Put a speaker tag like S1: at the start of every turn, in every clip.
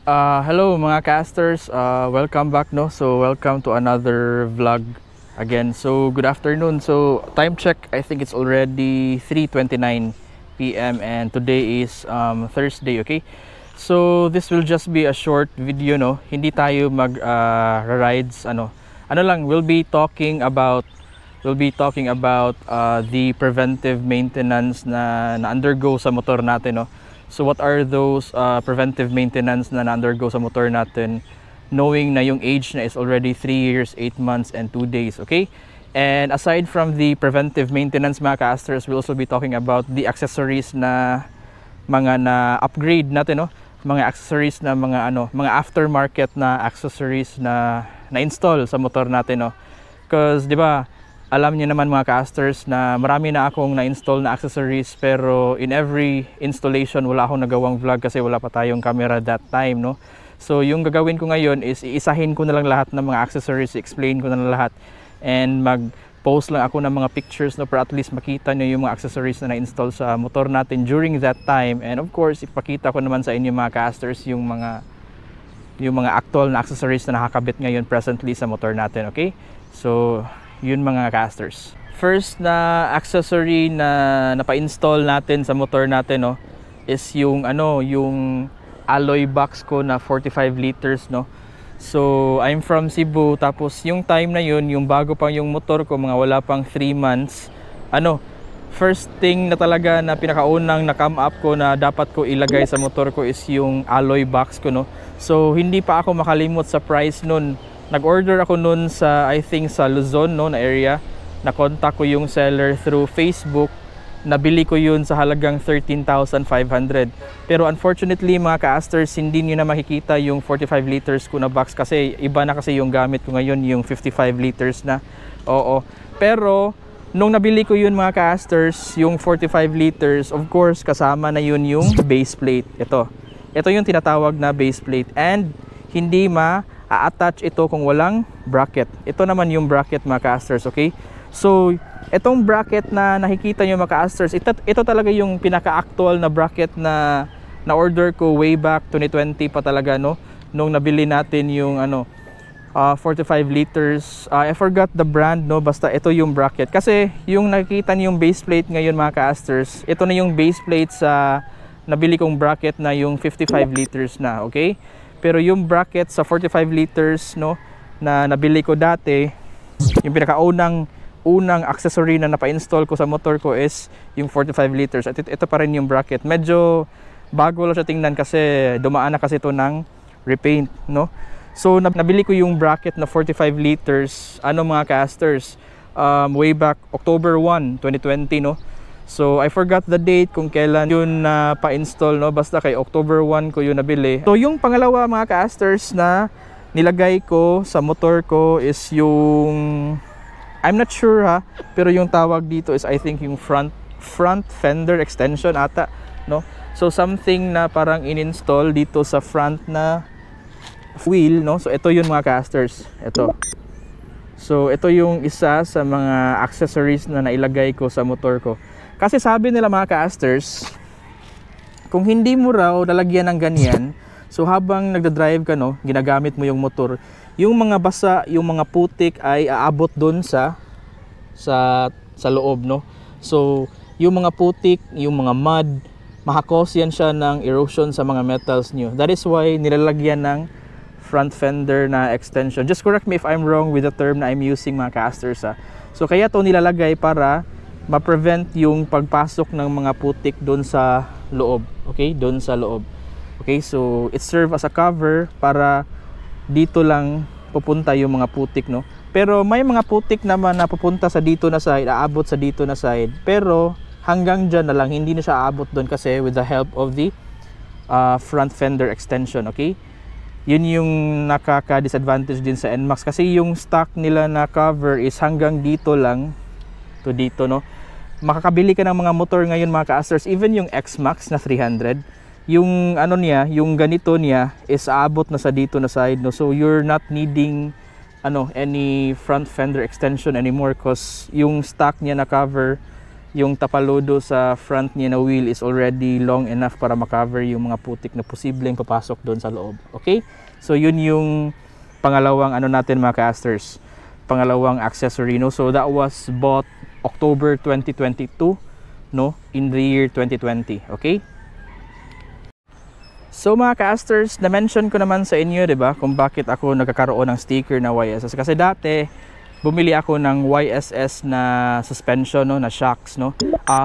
S1: Hello mga casters, welcome back no. So welcome to another vlog again. So good afternoon. So time check, I think it's already 3:29 p.m. and today is Thursday, okay? So this will just be a short video no. Hindi tayo mag rides ano lang, we'll be talking about the preventive maintenance na undergo sa motor natin no. So what are those preventive maintenance na na-undergo sa motor natin, knowing na yung age na is already 3 years, 8 months, and 2 days, okay? And aside from the preventive maintenance mga casters, we'll also be talking about the accessories na mga na-upgrade natin, no? Mga accessories na mga aftermarket na accessories na na-install sa motor natin, no? Because, di ba, alam niyo naman mga casters na marami na akong na-install na accessories, pero in every installation wala akong nagawang vlog kasi wala pa tayong camera that time no. So yung gagawin ko ngayon is iisahin ko na lang lahat ng mga accessories, explain ko na lang lahat, and mag-post lang ako ng mga pictures no, para at least makita niyo yung mga accessories na na-install sa motor natin during that time. And of course ipakita ko naman sa inyo mga casters yung mga actual na accessories na nakakabit ngayon presently sa motor natin, okay? So yun mga casters. First na accessory na napa-install natin sa motor natin no is yung alloy box ko na 45 liters no. So I'm from Cebu, tapos yung time na yun, yung bago pang yung motor ko, mga wala pang 3 months, first thing na talaga na pinakaunang na come up ko na dapat ko ilagay sa motor ko is yung alloy box ko no. So hindi pa ako makalimot sa price nun. Nag-order ako nun sa, I think sa Luzon no, na area. Na-contact ko yung seller through Facebook. Nabili ko yun sa halagang 13,500. Pero unfortunately mga casters, hindi nyo na makikita yung 45 liters ko na box kasi iba na kasi yung gamit ko ngayon, yung 55 liters na. Oo. Pero nung nabili ko yun mga casters, yung 45 liters, of course kasama na yun yung base plate. Ito yung tinatawag na base plate, and hindi attach ito kung walang bracket. Ito naman yung bracket mga casters, okay? So itong bracket na nakikita nyo mga casters, ito talaga yung pinaka-actual na bracket na order ko way back 2020 pa talaga no, nung nabili natin yung 45 liters. I forgot the brand no, basta ito yung bracket. Kasi yung nakikita niyo yung base plate ngayon mga casters, ito na yung base plate sa nabili kong bracket na yung 55 liters na, okay? Pero yung bracket sa 45 liters no, na nabili ko dati, yung pinakaunang accessory na napa-install ko sa motor ko is yung 45 liters. At ito pa rin yung bracket. Medyo bago lang siya tingnan kasi dumaan na kasi ito ng repaint no. So nabili ko yung bracket na 45 liters mga casters way back October 1, 2020 no. So I forgot the date kung kailan yun na pa-install no, basta kay October 1 ko yun nabili. So yung pangalawa mga casters na nilagay ko sa motor ko is yung, I'm not sure ha, pero yung tawag dito is I think yung front fender extension ata no. So something na parang in-install dito sa front na wheel no. So ito yun mga casters, ito. So ito yung isa sa mga accessories na nailagay ko sa motor ko. Kasi sabi nila mga casters, kung hindi mo raw lalagyan ng ganyan, so habang nagda-drive ka no, ginagamit mo yung motor, yung mga basa, yung mga putik ay aabot doon sa loob no. So yung mga putik, yung mga mud, makakause yan siya ng erosion sa mga metals nyo. That is why nilalagyan ng front fender na extension. Just correct me if I'm wrong with the term na I'm using mga casters ha. So kaya to nilalagay para ma-prevent yung pagpasok ng mga putik doon sa loob, okay? Doon sa loob. Okay, so it serves as a cover para dito lang pupunta yung mga putik no. Pero may mga putik naman na pupunta sa dito na side, aabot sa dito na side. Pero hanggang dyan na lang, hindi na siya aabot doon kasi with the help of the front fender extension, okay? Yun yung nakaka-disadvantage din sa NMAX kasi yung stock nila na cover is hanggang dito lang to dito no. Makakabili ka ng mga motor ngayon mga casters, even yung X-Max na 300, yung yung ganito niya is aabot na sa dito na side no. So you're not needing any front fender extension anymore because yung stock niya na cover yung tapaludo sa front niya na wheel is already long enough para makover yung mga putik na posibleng papasok doon sa loob. Okay? So yun yung pangalawang ano natin mga casters, pangalawang accessory, no? So that was bought October 2022, no, in the year 2020. Okay? So mga casters, na-mention ko naman sa inyo, 'di ba, kung bakit ako nagkakaroon ng sticker na YSS. Kasi dati bumili ako ng YSS na suspension, no, na shocks, no.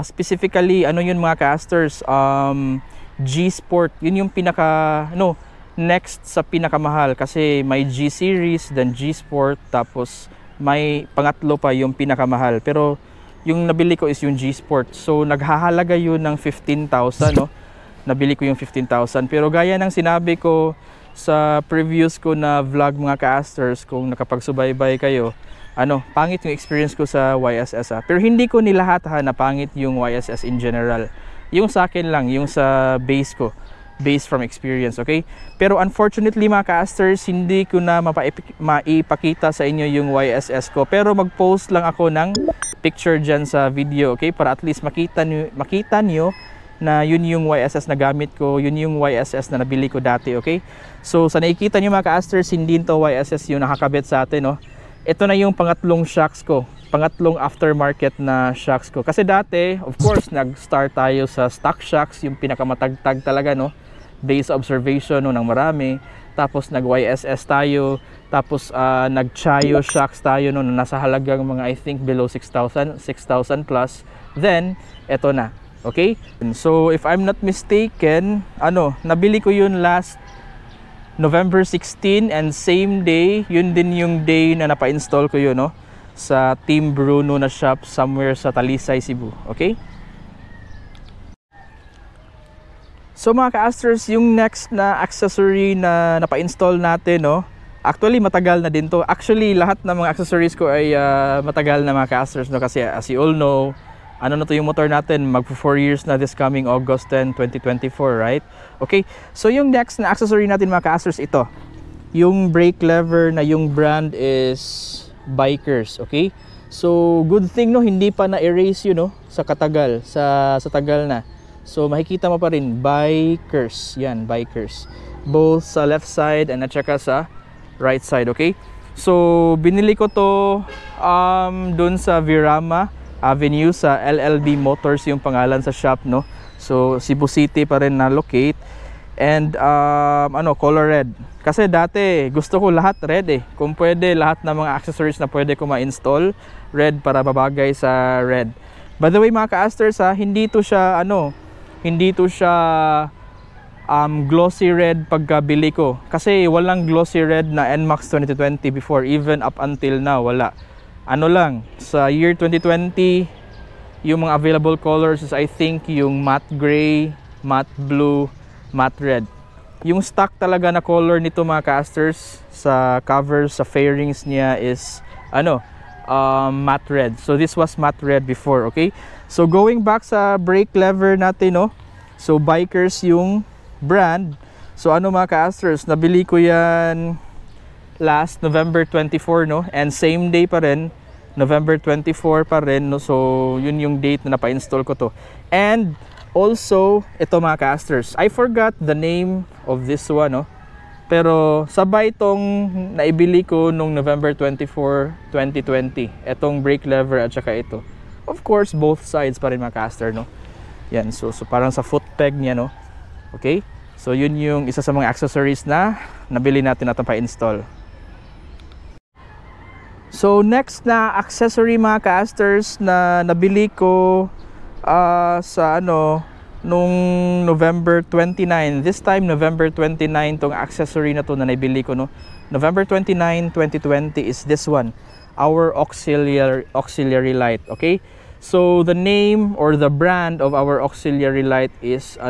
S1: Specifically, ano yun mga casters, G-Sport. Yun yung pinaka, no, next sa pinakamahal kasi may G series, then G-Sport, tapos may pangatlo pa yung pinakamahal. Pero yung nabili ko is yung G-Sport. So naghahalaga yun ng 15,000, no. Nabili ko yung 15,000. Pero gaya ng sinabi ko sa previous ko na vlog mga casters, kung nakapagsubaybay kayo, pangit yung experience ko sa YSS. Pero hindi ko nilahat na pangit yung YSS in general. Yung sa akin lang, yung sa base ko, based from experience, okay? Pero unfortunately mga casters, hindi ko na maipakita sa inyo yung YSS ko. Pero mag-post lang ako ng picture dyan sa video, okay? Para at least makita nyo na yun yung YSS na gamit ko, yun yung YSS na nabili ko dati, okay? So sa nakikita nyo mga casters, hindi to YSS yung nakakabit sa atin, no? Ito na yung pangatlong shocks ko, pangatlong aftermarket na shocks ko. Kasi dati, of course, nag-start tayo sa stock shocks, yung pinakamatagtag talaga, no? Base observation, no, ng marami. Tapos nag-YSS tayo, tapos nag-Chayo shocks tayo, no, na nasa halagang mga I think below 6,000 plus. Then, eto na. Okay? So, if I'm not mistaken, nabili ko yun last November 16 and same day, yun din yung day na napa-install ko yun, no? Sa Team Bruno na shop somewhere sa Talisay, Cebu. Okay? So mga casters, yung next na accessory na napa-install natin, no? Actually, matagal na din to. Actually, lahat ng mga accessories ko ay matagal na mga casters, no? Kasi as you all know, na to yung motor natin, mag 4 years na this coming August 10, 2024, right? Okay, so yung next na accessory natin mga casters, ito. Yung brake lever na yung brand is Bikers, okay? So, good thing, no, hindi pa na-erase yun, no, sa katagal, sa tagal na. So, makikita mo pa rin, Bikers, yan, Bikers. Both sa left side and at saka sa right side, okay? So, binili ko to dun sa Virama Avenue sa LLB Motors yung pangalan sa shop, no. So Cebu City pa rin na locate. And color red. Kasi dati gusto ko lahat red eh. Kung pwede lahat ng mga accessories na pwede ko ma-install red para babagay sa red. By the way mga casters, hindi to siya glossy red pagkabili ko. Kasi walang glossy red na NMAX 2020 before, even up until now wala. Lang, sa year 2020, yung mga available colors is I think yung matte gray, matte blue, matte red. Yung stock talaga na color nito mga casters sa covers, sa fairings niya is matte red. So this was matte red before, okay? So going back sa brake lever natin, no? So Bikers yung brand. So mga casters, nabili ko yan last November 24, no? And same day pa rin, November 24 pa rin, no? So yun yung date na napa-install ko to. And also, ito mga casters, I forgot the name of this one, no? Pero sabay itong naibili ko nung November 24, 2020. Itong brake lever at saka ito. Of course, both sides pa rin mga caster, no? Yan, so parang sa foot peg niya, no? Okay? So yun yung isa sa mga accessories na nabili natin at pa-install. So next na accessory mga casters na nabili ko sa nung November 29. This time November 29 tong accessory na to na nabili ko, no. November 29, 2020 is this one. Our auxiliary light, okay? So the name or the brand of our auxiliary light is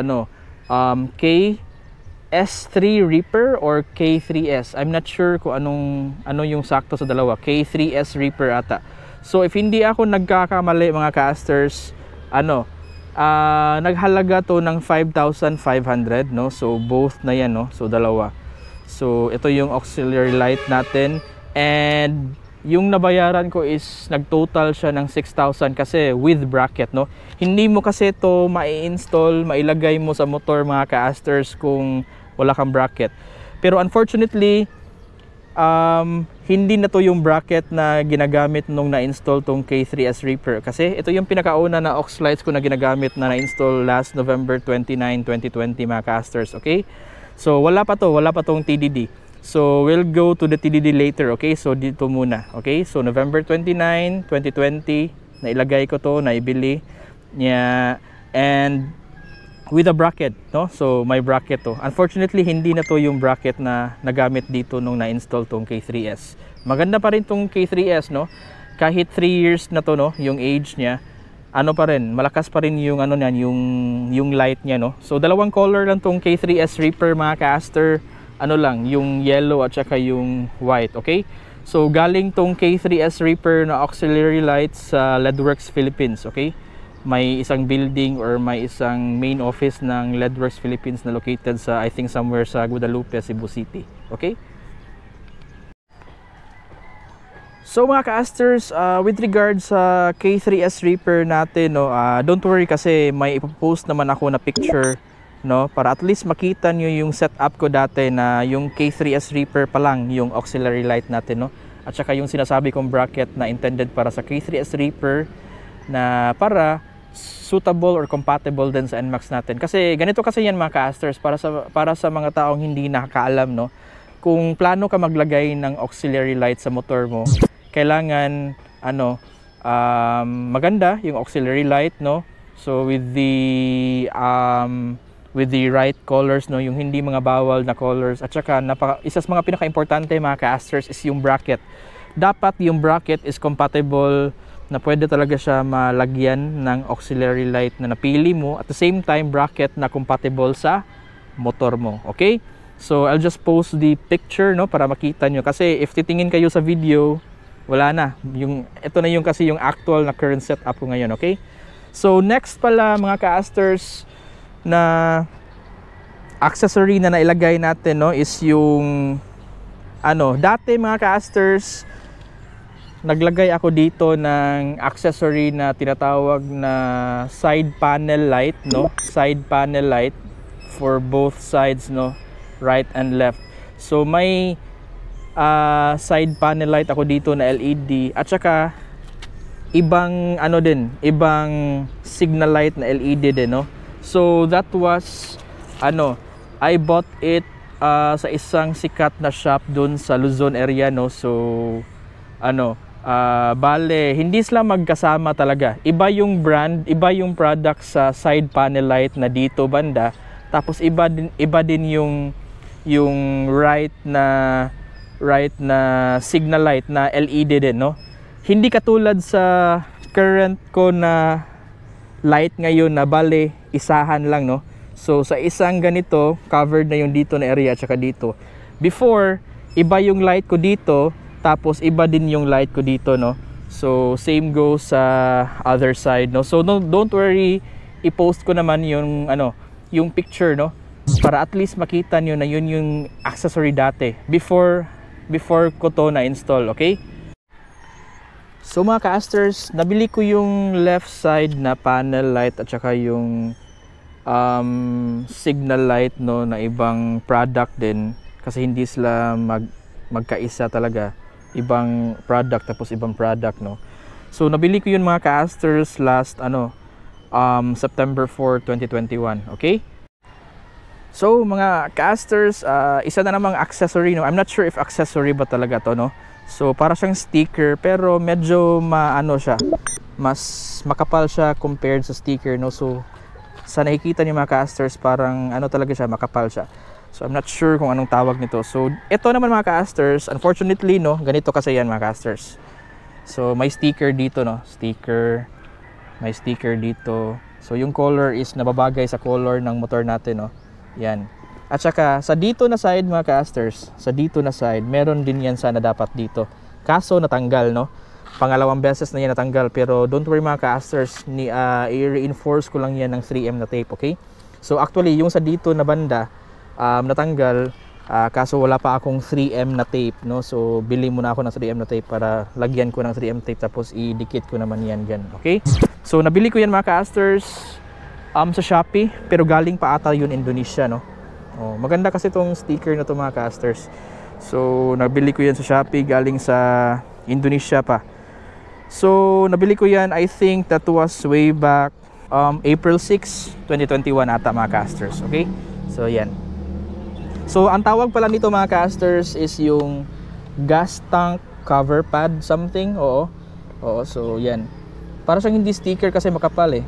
S1: K-S3 Reaper or K3S. I'm not sure kung ano yung sakto sa dalawa. K3S Reaper ata. So if hindi ako nagkakamali mga casters, naghalaga to ng 5,500, no? So both na yan, no? So dalawa. So ito yung auxiliary light natin, and yung nabayaran ko is nagtotal siya ng 6,000 kasi with bracket, no? Hindi mo kasi to mai-install, mailagay mo sa motor mga ka-asters kung wala kang bracket. Pero unfortunately, hindi na to yung bracket na ginagamit nung na-install tong K3S Reaper. Kasi ito yung pinakauna na aux lights ko na ginagamit na na-install last November 29, 2020 mga ka-asters, okay? So wala pa tong TDD. So we'll go to the TDD later, okay? So dito muna, okay? So November 29, 2020, nailagay ko to, naibili niya, and with a bracket, no? So may bracket to. Unfortunately, hindi na to yung bracket na nagamit dito nung na-install tong K3S. Maganda pa rin tong K3S, no? Kahit 3 years na to, no, yung age niya, ano pa rin, malakas pa rin yung ano niyan, yung light niya, no? So dalawang color lang tong K3S Reaper mga ka-aster. Ano lang, yung yellow at saka yung white, okay? So galing tong K3S Reaper na auxiliary lights sa LEDWorks Philippines, okay? May isang building or may isang main office ng LEDWorks Philippines na located sa, I think, somewhere sa Guadalupe, Cebu City, okay? So mga ka-asters, with regards sa K3S Reaper natin, no, don't worry kasi may ipopost naman ako na picture, no, para at least makita nyo yung setup ko dati na yung K3S Reaper pa lang yung auxiliary light natin, no, at saka yung sinasabi kong bracket na intended para sa K3S Reaper na para suitable or compatible din sa NMAX natin. Kasi ganito kasi yan mga ka-asters, para sa mga taong hindi nakakaalam, no, kung plano ka maglagay ng auxiliary light sa motor mo, kailangan maganda yung auxiliary light, no. So with the right colors, no, yung hindi mga bawal na colors, at saka isa sa mga pinaka-importante mga ka-asters is yung bracket. Dapat yung bracket is compatible, na pwede talaga siya malagyan ng auxiliary light na napili mo, at the same time bracket na compatible sa motor mo, okay? So I'll just post the picture, no, para makita nyo, kasi if titingin kayo sa video, wala na, ito na yung kasi yung actual na current setup ko ngayon, okay? So next pala mga ka-asters na accessory na nailagay natin, no, is yung dati mga ka-asters, naglagay ako dito ng accessory na tinatawag na side panel light, no, side panel light for both sides, no, right and left. So may side panel light ako dito na LED, at saka ibang ibang signal light na LED din, no. So that was I bought it sa isang sikat na shop dun sa Luzon area, no. So bale hindi sila magkasama talaga. Iba yung brand, iba yung product sa side panel light na dito banda, tapos iba din yung right na signal light na LED din, no. Hindi katulad sa current ko na light ngayon na bale isahan lang, no. So sa isang ganito, covered na yung dito na area at saka dito. Before, iba yung light ko dito, tapos iba din yung light ko dito, no. So same goes sa other side, no. So don't worry, i-post ko naman yung picture, no, para at least makita nyo na yun yung accessory dati before ko to na install, okay? So mga ka-asters, nabili ko yung left side na panel light at saka yung signal light, no, na ibang product din, kasi hindi sila magkaisa talaga, ibang product tapos ibang product, no. So nabili ko yun mga ka-asters last September 4, 2021, okay? So mga ka-asters, isa na namang accessory, no. I'm not sure if accessory ba talaga to, no. So para siyang sticker, pero medyo siya, mas makapal siya compared sa sticker, no. So sa nakikita niyo mga ka-asters, parang talaga siya, makapal siya. So I'm not sure kung anong tawag nito. So ito naman mga ka-asters, unfortunately, no, ganito kasi yan mga ka-asters. So may sticker dito, no, may sticker dito. So yung color is nababagay sa color ng motor natin, no. Yan. At saka sa dito na side mga ka-asters, sa dito na side, meron din yan sana dapat dito. Kaso natanggal, no. Pangalawang beses na yan natanggal, pero don't worry mga ka-asters, i-reinforce ko lang yan ng 3M na tape, okay? So actually yung sa dito na banda natanggal, Kaso wala pa akong 3M na tape, no? So bili muna ako ng 3M na tape para lagyan ko ng 3M tape tapos idikit ko naman yan dyan. Okay? So nabili ko yan mga casters sa Shopee, pero galing pa ata yun Indonesia, no? Oh, maganda kasi itong sticker na to mga casters. So nabili ko yan sa Shopee, galing sa Indonesia pa. So nabili ko yan, I think that was way back April 6, 2021 ata mga casters. Okay? So yan. So ang tawag pala nito mga casters is yung gas tank cover pad something. Oo. Oo, so yan. Para siyang hindi sticker kasi makapal eh.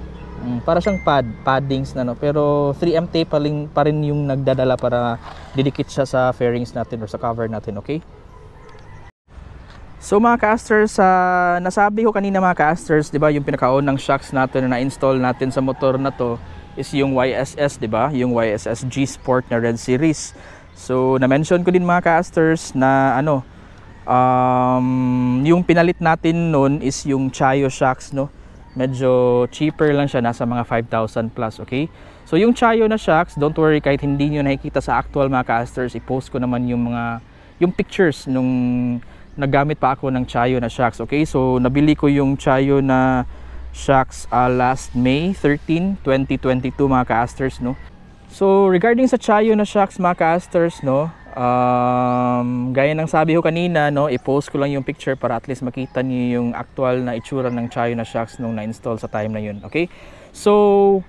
S1: Para siyang paddings na, no. Pero 3M tape pa rin yung nagdadala para didikit siya sa fairings natin or sa cover natin, okay? So mga casters, nasabi ko kanina mga casters, 'di ba, yung pinakaunang shocks natin na na-install natin sa motor na to is yung YSS, 'di ba? Yung YSS G Sport na Red Series. So na-mention ko din mga casters na yung pinalit natin noon is yung Chayo shocks, no. Medyo cheaper lang siya, nasa mga 5,000 plus, okay? So yung Chayo na shocks, don't worry, kahit hindi niyo nakikita sa actual mga casters, i-post ko naman yung pictures nung naggamit pa ako ng Chayo na shocks, okay? So nabili ko yung Chayo na shocks last May 13, 2022 mga casters, no. So regarding sa Chayo na shocks mga casters, no, gaya ng sabi ko kanina, no, i-post ko lang yung picture para at least makita niyo yung actual na itsura ng Chayo na shocks nung na-install sa time na yun, okay? So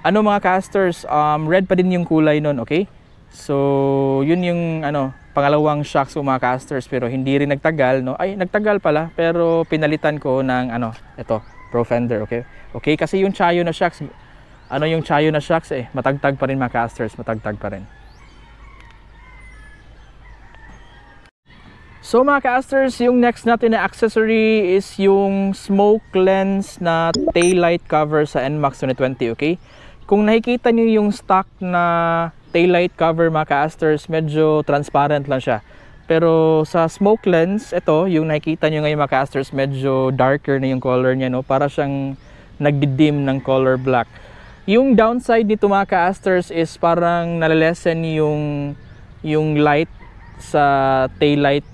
S1: mga casters, red pa din yung kulay nun, okay? So yun yung pangalawang shocks ko mga casters, pero hindi rin nagtagal, no. Ay, nagtagal pala, pero pinalitan ko ng ito, Pro Fender, okay? Okay, kasi yung Chayo na shocks, yung Chayo na shocks matagtag pa rin mga casters, matagtag pa rin. So mga casters, yung next natin na accessory is yung smoke lens na taillight cover sa NMAX 2020, okay? Kung nakikita niyo yung stock na taillight cover mga casters, medyo transparent lang siya. Pero sa smoke lens, ito, yung nakikita nyo ngayon mga casters, medyo darker na yung color niya, no? Para siyang nagdidim ng color black. Yung downside nito mga casters is parang nalilesen yung light sa taillight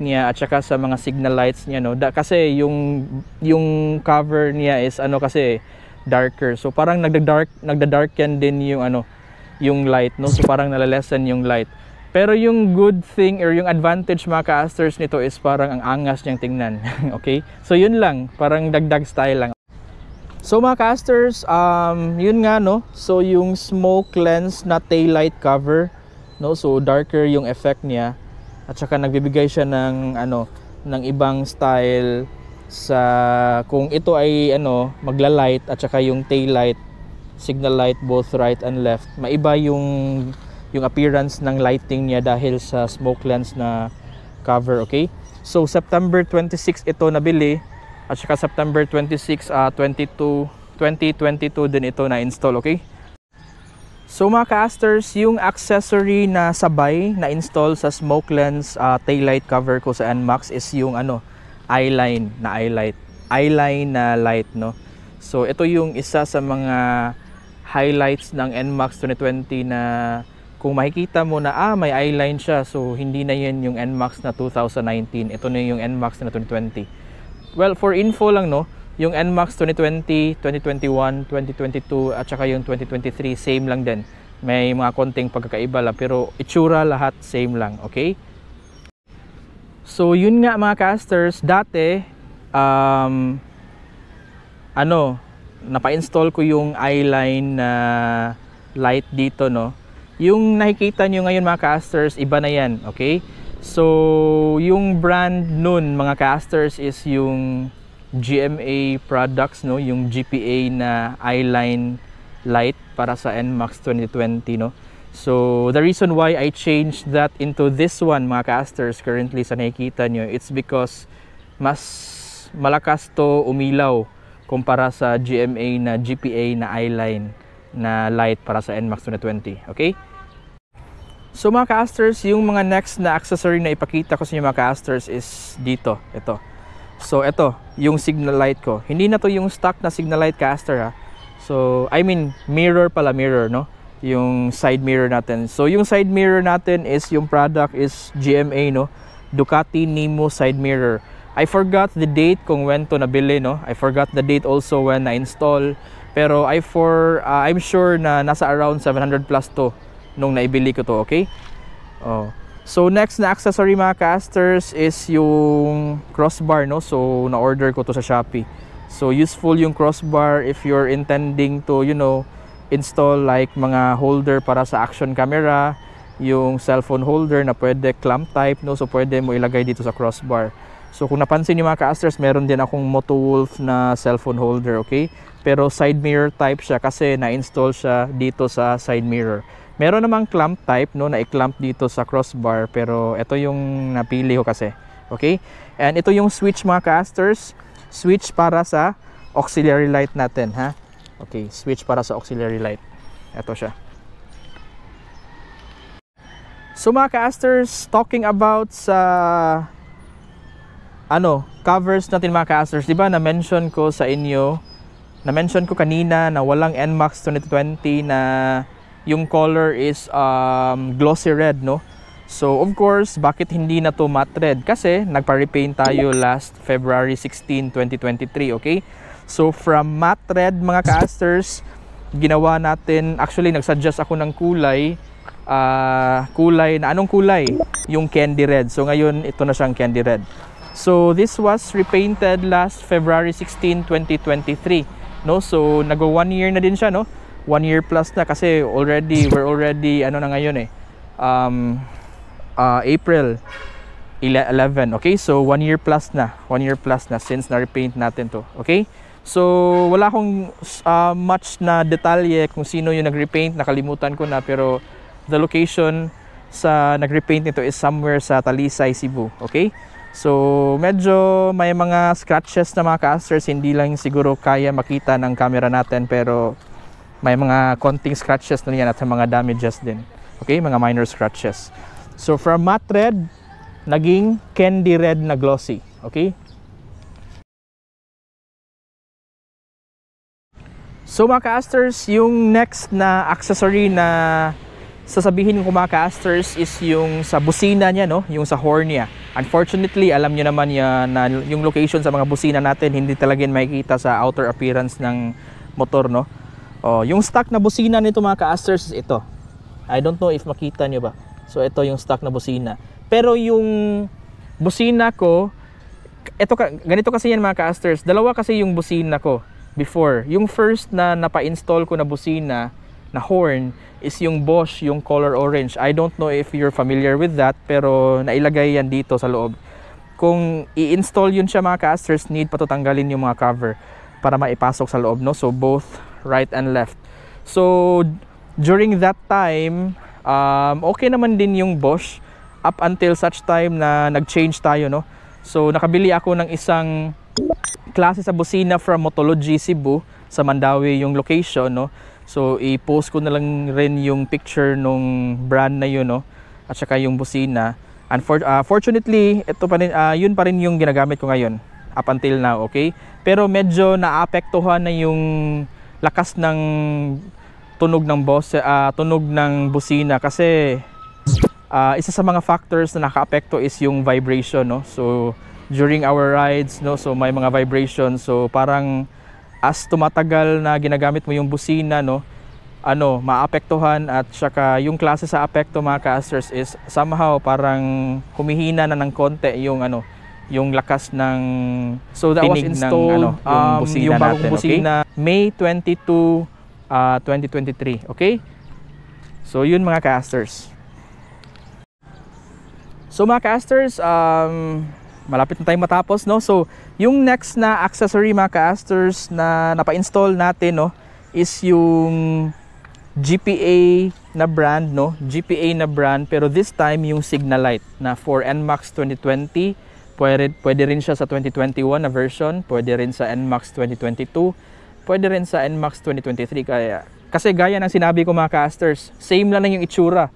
S1: niya at saka sa mga signal lights niya, no? Kasi yung cover niya is kasi darker. So parang nagda-darken din yung light, no? So parang nalilesen yung light. Pero yung good thing or yung advantage mga casters nito is parang ang angas niyang tingnan. Okay? So yun lang, parang dagdag style lang. So mga casters, yun nga, no? So yung smoke lens na taillight cover, no? So darker yung effect niya at saka nagbibigay siya ng ng ibang style sa kung ito ay magla-light at saka yung taillight signal light both right and left, maiba yung appearance ng lighting niya dahil sa smoke lens na cover, okay? So September 26 ito nabili at saka September 26, 2022 din ito na install, okay? So mga casters, yung accessory na sabay na install sa smoke lens taillight cover ko sa NMAX is yung eyeline na light, no? So ito yung isa sa mga highlights ng NMAX 2020 na kung makikita mo na may eyeline siya, so hindi na yan yung NMAX na 2019, ito na yung NMAX na 2020. Well, for info lang, no, yung NMAX 2020, 2021, 2022 at saka yung 2023 same lang din, may mga konting pagkakaiba lang, pero itsura lahat same lang, okay? So yun nga mga casters, dati napa-install ko yung eyeline na light dito, no. Yung nakikita nyo ngayon mga casters, iba na yan, okay? So yung brand nun mga casters is yung GMA products, no, yung GPA na eyeline light para sa NMAX 2020, no. So the reason why I changed that into this one mga casters currently sa nakikita nyo, it's because mas malakas to umilaw kumpara sa GMA na GPA na eyeline na light para sa NMAX 2020, okay? So mga casters, yung mga next na accessory na ipakita ko sa inyo mga casters is dito, ito. So ito, yung signal light ko. Hindi na to yung stock na signal light caster, ha. So I mean mirror pala, mirror, no. yung side mirror natin. So yung side mirror natin is, yung product is GMA, no, Ducati Nemo side mirror. I forgot the date kung when to nabili, no. I forgot the date also when na-install. Pero I'm sure na nasa around 700 plus to nung naibili ko to, okay? Oh. So next na accessory mga casters is yung crossbar, no. So na-order ko to sa Shopee. So useful yung crossbar if you're intending to, you know, install like mga holder para sa action camera, yung cellphone holder na pwede clamp type, no. So pwede mo ilagay dito sa crossbar. So kung napansin niyo mga casters, meron din akong Motowolf na cellphone holder, okay? Pero side mirror type siya kasi na-install siya dito sa side mirror. Meron namang clamp type, no, na i-clamp dito sa crossbar, pero ito yung napili ko kasi, okay? And ito yung switch mga casters, switch para sa auxiliary light natin, ha? Okay, switch para sa auxiliary light. Ito siya. So mga casters, talking about sa covers natin mga casters, di ba na-mention ko sa inyo, na-mention ko kanina na walang NMAX 2020 na yung color is glossy red, no? So of course, bakit hindi na to matte red? Kasi nagpa-repaint tayo last February 16, 2023, okay? So from matte red mga casters, ginawa natin, actually nagsuggest ako ng kulay na anong kulay? Yung candy red. So ngayon ito na siyang candy red. So this was repainted last February 16, 2023, no? So nag 1 year na din siya, no? 1 year plus na kasi we're already ano na ngayon April 11, okay? So 1 year plus na since na repaint natin to, okay? So wala akong much na detalye kung sino yung nag-repaint, nakalimutan ko na, pero the location sa nag-repaint nito is somewhere sa Talisay, Cebu, okay? So medyo may mga scratches na mga casters, hindi lang siguro kaya makita ng camera natin, pero may mga konting scratches na yan at mga damages din, okay? Mga minor scratches. So from matte red, naging candy red na glossy, okay? So mga casters, yung next na accessory na sasabihin ko mga casters is yung sa busina niya, no? Yung sa horn niya. Unfortunately, alam niyo naman na yung location sa mga busina natin hindi talaga makikita sa outer appearance ng motor, no? Oh, yung stock na busina nito mga casters is ito. I don't know if makita niyo ba. So ito yung stock na busina. Pero yung busina ko, ganito kasi yan mga casters. Dalawa kasi yung busina ko before. Yung first na napa-install ko na busina na horn is yung Bosch, yung color orange. I don't know if you're familiar with that, pero nailagay yan dito sa loob. Kung i-install yun siya mga casters, need pa to tanggalin yung mga cover para maipasok sa loob, no? So both right and left. So during that time, okay naman din yung Bosch up until such time na nag-change tayo, no? So nakabili ako ng isang klase sa busina from Motology Cebu sa Mandawi yung location, no? So i-post ko na lang rin yung picture nung brand na yun, no? At saka yung busina. Fortunately, ito pa rin, yun pa rin yung ginagamit ko ngayon up until now, okay? Pero medyo naapektuhan na yung lakas ng tunog ng busina kasi isa sa mga factors na nakaapekto is yung vibration, no? So during our rides, no, so may mga vibration. So parang as tumatagal na ginagamit mo yung busina, no, maapektuhan, at saka yung klase sa apekto mga casters is somehow parang humihina na ng konti yung yung lakas ng that was installed yung busina yung bagong natin, busina, okay? May 22, 2023, okay? So yun mga casters. So mga casters, malapit na tayong matapos, no? So yung next na accessory mga casters na napa-install natin, no, is yung GPA na brand, no? GPA na brand, pero this time yung Signalite na for NMAX 2020. Pwede rin siya sa 2021 na version, pwede rin sa NMAX 2022, pwede rin sa NMAX 2023. Kasi gaya ng sinabi ko mga casters, same lang yung itsura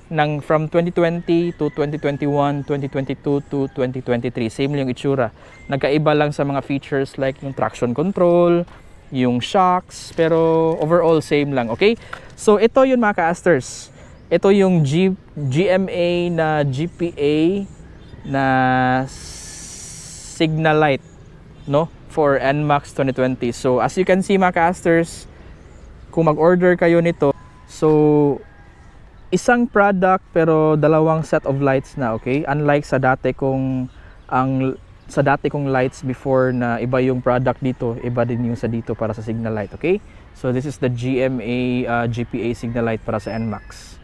S1: ng from 2020 to 2021, 2022 to 2023. Same lang yung itsura. Nagkaiba lang sa mga features like yung traction control, yung shocks, pero overall same lang, okay? So ito yun mga ka-asters. Ito yung GMA na GPA na signal light, no, for NMAX 2020. So as you can see mga ka-asters, kung mag-order kayo nito, so isang product pero dalawang set of lights na, okay? Unlike sa dati kong lights before na iba yung product dito, iba din yung sa dito para sa signal light, okay? So this is the GMA GPA signal light para sa NMAX.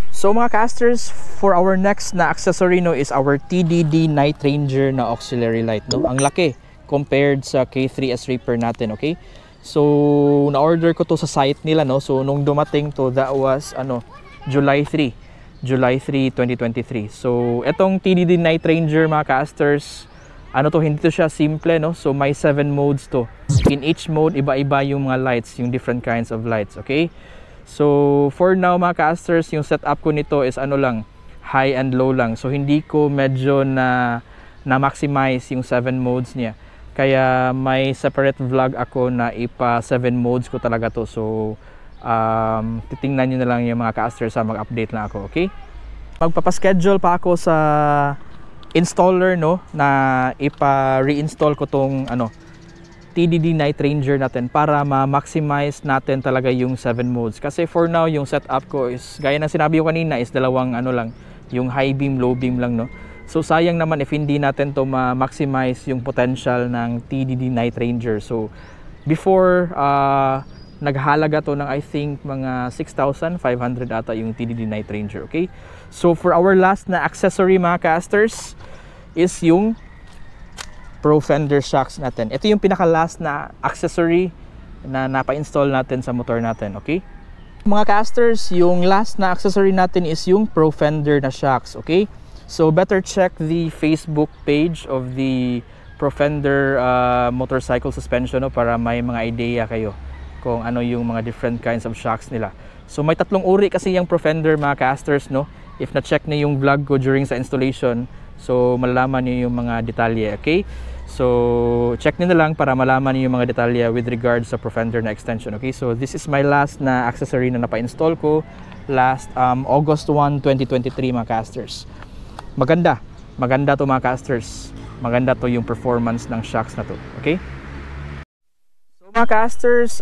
S1: So mga casters, for our next na accessory no is our TDD Night Ranger na auxiliary light, no. Ang laki compared sa K3S Reaper natin, okay? So na-order ko to sa site nila, no. So nung dumating to, that was July 3, 2023. So etong TDD Night Ranger mga casters, hindi to siya simple, no. So may 7 modes to. In each mode iba-iba yung mga lights, yung different kinds of lights, okay? So for now mga casters, yung setup ko nito is high and low lang. So hindi ko medyo na-maximize yung 7 modes niya. Kaya may separate vlog ako na ipa 7 modes ko talaga to. So titingnan nyo na lang yung mga casters, mag-update lang ako, okay? Magpapaschedule pa ako sa installer, no, na ipa-reinstall ko tong TDD Night Ranger natin para ma-maximize natin talaga yung 7 modes. Kasi for now, yung setup ko is, gaya ng sinabi ko kanina, is dalawang lang, yung high beam, low beam lang, no. So sayang naman if hindi natin to ma-maximize yung potential ng TDD Night Ranger. So before, naghalaga to ng I think mga 6,500 ata yung TDD Night Ranger, okay? So for our last na accessory mga casters is yung Pro Fender shocks natin. Ito yung pinaka-last na accessory na napa-install natin sa motor natin, okay? Mga casters, yung last na accessory natin is yung Pro Fender na shocks, okay? So better check the Facebook page of the Pro Fender motorcycle suspension, no, para may mga idea kayo kung ano yung mga different kinds of shocks nila. So may 3 uri kasi yung Pro Fender mga casters, no? If na-check na yung vlog ko during sa installation, so malalaman niyo yung mga detalye, okay? So check niyo na lang para malaman niyo yung mga detalye with regards sa Pro Fender na extension, okay? So this is my last na accessory na napa-install ko last August 1, 2023 mga casters. Maganda to mga casters. Maganda to yung performance ng shocks na to, okay? Mga casters,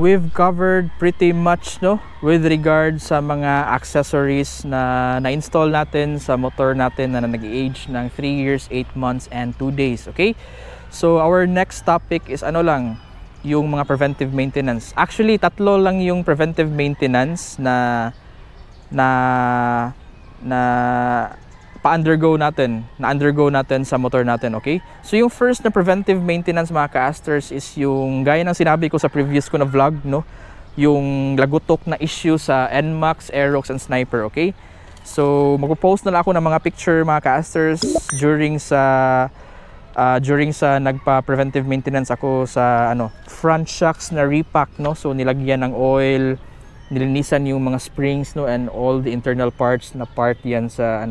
S1: we've covered pretty much, no, with regard sa mga accessories na na-install natin sa motor natin na nag-age ng 3 years, 8 months, and 2 days, okay? So our next topic is yung mga preventive maintenance. Actually, 3 lang yung preventive maintenance na na-undergo natin sa motor natin, okay? So yung first na preventive maintenance mga casters is yung gaya ng sinabi ko sa previous ko na vlog, no, yung lagutok na issue sa NMAX, Aerox, and Sniper, okay? So magpo-post na lang ako ng mga picture mga casters during sa nagpa-preventive maintenance ako sa front shocks na repack, no. So nilagyan ng oil, nilinisan yung mga springs, no, and all the internal parts na part yan sa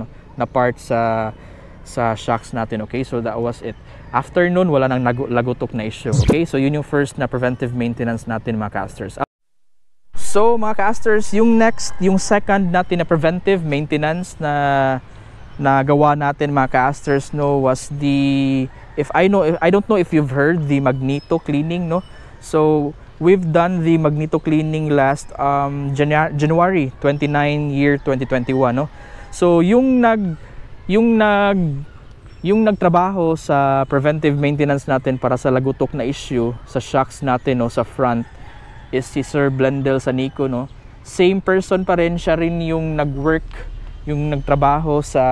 S1: sa shocks natin, okay? So that was it. After nun, wala nang lagutok na issue, okay? So yun yung first na preventive maintenance natin mga casters. So mga casters, yung second natin na preventive maintenance na gawa natin mga casters, no, was I don't know if you've heard the magneto cleaning, no. So we've done the magneto cleaning last January 29 year 2021, no. So yung nagtrabaho sa preventive maintenance natin para sa lagutok na issue sa shocks natin, no, sa front is si Sir Blendel Sanico, no. Same person pa rin, siya rin yung nagtrabaho sa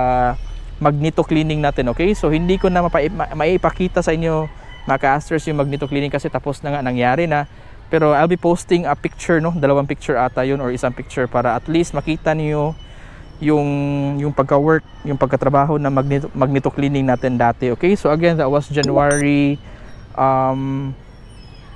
S1: magneto cleaning natin, okay? So hindi ko na maipakita sa inyo mga casters yung magneto cleaning kasi tapos na nga, nangyari na. Pero I'll be posting a picture, no, 2 picture ata yun or 1 picture para at least makita niyo yung pagka-work, yung pagkatrabaho ng magneto cleaning natin dati, okay? So again, that was January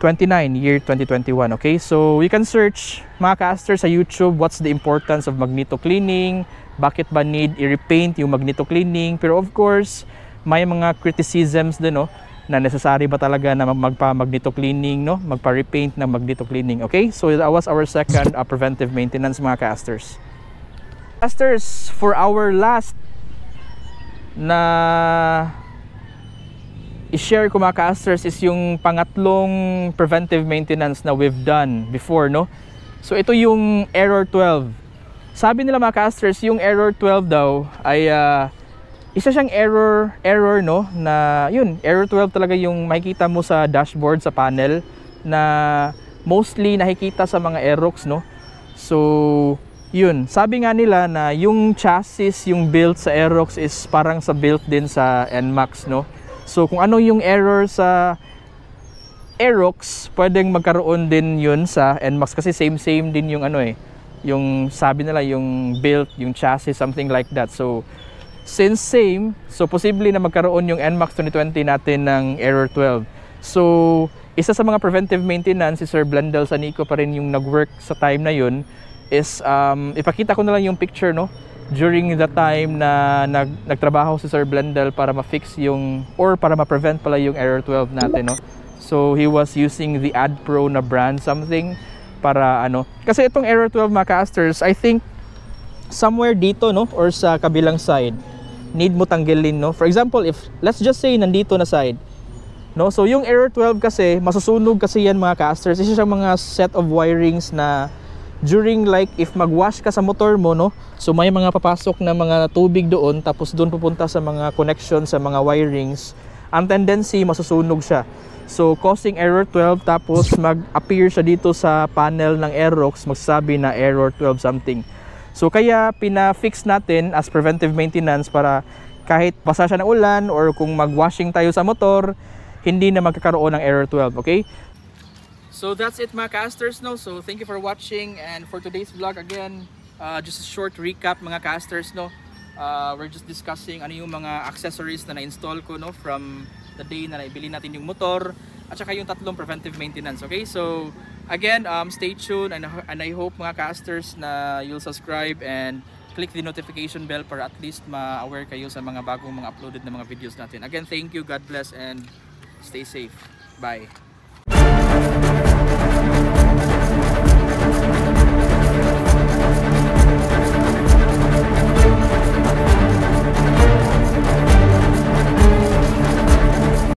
S1: 29 year 2021, okay? So you can search mga casters sa YouTube what's the importance of magneto cleaning, bakit ba need i-repaint yung magneto cleaning. Pero of course may mga criticisms din, no, na necessary ba talaga na magpa-magneto cleaning, no? Magpa-repaint na magneto cleaning. Okay? So that was our second preventive maintenance, mga casters. Casters, for our last na i-share ko, mga casters, is yung pangatlong preventive maintenance na we've done before, no? So ito yung error 12. Sabi nila, mga casters, yung error 12 daw ay isa siyang error, no, na yun, error 12 talaga yung makikita mo sa dashboard, sa panel, na mostly nakikita sa mga Aerox, no. So yun, sabi nga nila na yung chassis, yung built sa Aerox is parang sa built din sa NMAX, no. So kung ano yung error sa Aerox, pwedeng magkaroon din yun sa NMAX, kasi same din yung ano yung sabi nila, yung built, yung chassis, something like that. So since same, so posible na magkaroon yung NMAX 2020 natin ng error 12. So isa sa mga preventive maintenance, si Sir Blendel Sanico pa rin yung nag-work sa time na yun, is ipakita ko na lang yung picture, no, during the time na nagtrabaho si Sir Blendel para ma-fix yung, or para ma-prevent pala yung error 12 natin, no. So he was using the AdPro na brand something para ano, kasi itong error 12, mga casters, I think somewhere dito, no, or sa kabilang side need mo tanggalin, no. For example, if let's just say nandito na side, no, so yung error 12 kasi masusunog kasi yan, mga casters. Isa siyang mga set of wirings na during, like, if magwash ka sa motor mo, no, so may mga papasok na mga tubig doon, tapos doon pupunta sa mga connection sa mga wirings, ang tendency masusunog siya, so causing error 12, tapos mag-appear siya dito sa panel ng Aerox, magsasabi na error 12 something. So kaya pina-fix natin as preventive maintenance para kahit basa siya ng ulan or kung mag-washing tayo sa motor, hindi na magkakaroon ng error 12, okay? So that's it, mga casters, no. So thank you for watching, and for today's vlog, again, just a short recap, mga casters, no. We're just discussing ano yung mga accessories na na-install ko, no, from the day na naibili natin yung motor, at saka yung tatlong preventive maintenance, okay? So again, stay tuned, and I hope, mga casters, na you'll subscribe and click the notification bell para at least ma-aware kayo sa mga bagong mga uploaded na mga videos natin. Again, thank you, God bless, and stay safe. Bye.